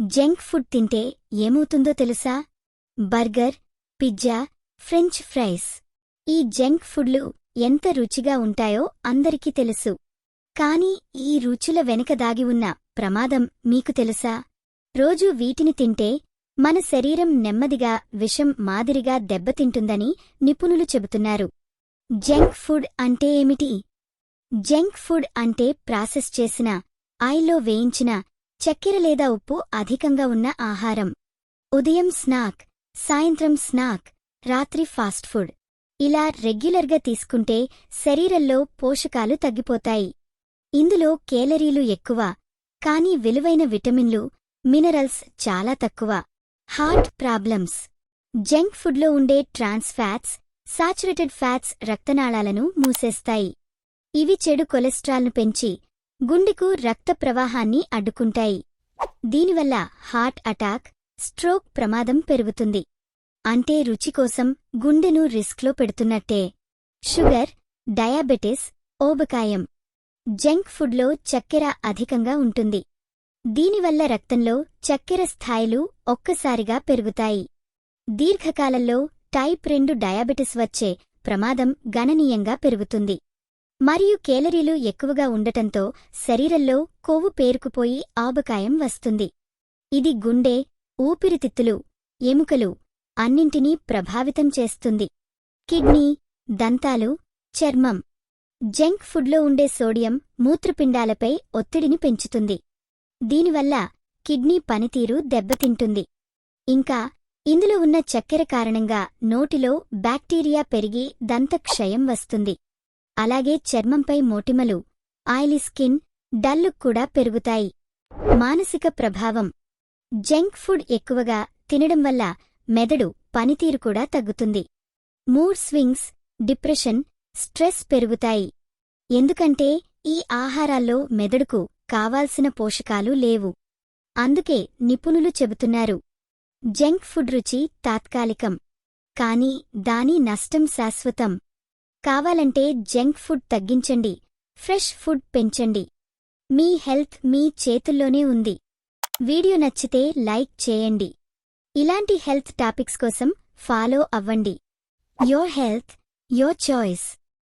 Junk food తింటే ఏమవుతుందో తెలుసా? Burger, pizza, French fries. ఈ జంక్ ఫుడ్లు ఎంత రుచిగా ఉంటాయో అందరికీ తెలుసు. కానీ ఈ రుచుల వెనుక దాగి ఉన్న ప్రమాదం మీకు తెలుసా? రోజూ వీటిని తింటే మన శరీరం నెమ్మదిగా విషం మాదిరిగా దెబ్బతింటుందని నిపుణులు చెబుతున్నారు. జంక్ ఫుడ్ అంటే ఏమిటి? జంక్ ఫుడ్ అంటే ప్రాసెస్ చేసిన, ఆయిల్లో వేయించిన, చక్కెర లేదా ఉప్పు అధికంగా ఉన్న ఆహారం. ఉదయం స్నాక్, సాయంత్రం స్నాక్, రాత్రి ఫాస్ట్ ఫుడ్. ఇలా రెగ్యులర్గా తీసుకుంటే శరీరంలో పోషకాలు తగ్గిపోతాయి. ఇందులో కేలరీలు ఎక్కువ, కానీ విలువైన విటమిన్లు, మినరల్స్ చాలా తక్కువ. Heart problems. జంక్ ఫుడ్లో ఉండే ట్రాన్స్ ఫ్యాట్స్, సాచురేటెడ్ ఫ్యాట్స్ రక్తనాళాలను మూసేస్తాయి. ఇవి చెడు కొలెస్ట్రాల్ను పెంచి గుండెకు రక్త ప్రవాహాన్ని అడ్డుకుంటాయి. దీనివల్ల హార్ట్ అటాక్, స్ట్రోక్ ప్రమాదం పెరుగుతుంది. అంటే రుచి కోసం గుండెను రిస్క్లో పెడుతున్నట్టే. షుగర్, డయాబెటిస్, ఊబకాయం. జంక్ ఫుడ్లో చక్కెర అధికంగా ఉంటుంది. దీనివల్ల రక్తంలో చక్కెర స్థాయిలు ఒక్కసారిగా పెరుగుతాయి. దీర్ఘకాలంలో టైప్ 2 డయాబెటిస్ వచ్చే ప్రమాదం గణనీయంగా పెరుగుతుంది. మరియు కేలరీలు ఎక్కువగా ఉండటంతో శరీరంలో కొవ్వు పేరుకుపోయి ఊబకాయం వస్తుంది. ఇది గుండె, ఊపిరితిత్తులు, ఎముకలు అన్నింటినీ ప్రభావితం చేస్తుంది. కిడ్నీ, దంతాలు, చర్మం. జంక్ ఫుడ్లో ఉండే సోడియం మూత్రపిండాలపై ఒత్తిడిని పెంచుతుంది. దీనివల్ల కిడ్నీ పనితీరు దెబ్బతింటుంది. ఇంకా ఇందులో ఉన్న చక్కెర కారణంగా నోటిలో బ్యాక్టీరియా పెరిగి దంతక్షయం వస్తుంది. అలాగే చర్మంపై మోటిమలు, ఆయిలీ స్కిన్, డల్లుక్ కూడా పెరుగుతాయి. మానసిక ప్రభావం. జంక్ ఫుడ్ ఎక్కువగా తినడం వల్ల మెదడు పనితీరు కూడా తగ్గుతుంది. మూడ్ స్వింగ్స్, డిప్రెషన్, స్ట్రెస్ పెరుగుతాయి. ఎందుకంటే ఈ ఆహారాల్లో మెదడుకు కావాల్సిన పోషకాలు లేవు. అందుకే నిపుణులు చెబుతున్నారు, జంక్ ఫుడ్ రుచి తాత్కాలికం, కానీ దాని నష్టం శాశ్వతం. కావాలంటే జంక్ ఫుడ్ తగ్గించండి, ఫ్రెష్ ఫుడ్ పెంచండి. మీ హెల్త్ మీ చేతుల్లోనే ఉంది. వీడియో నచ్చితే లైక్ చేయండి. ఇలాంటి హెల్త్ టాపిక్స్ కోసం ఫాలో అవ్వండి. Your health, your choice.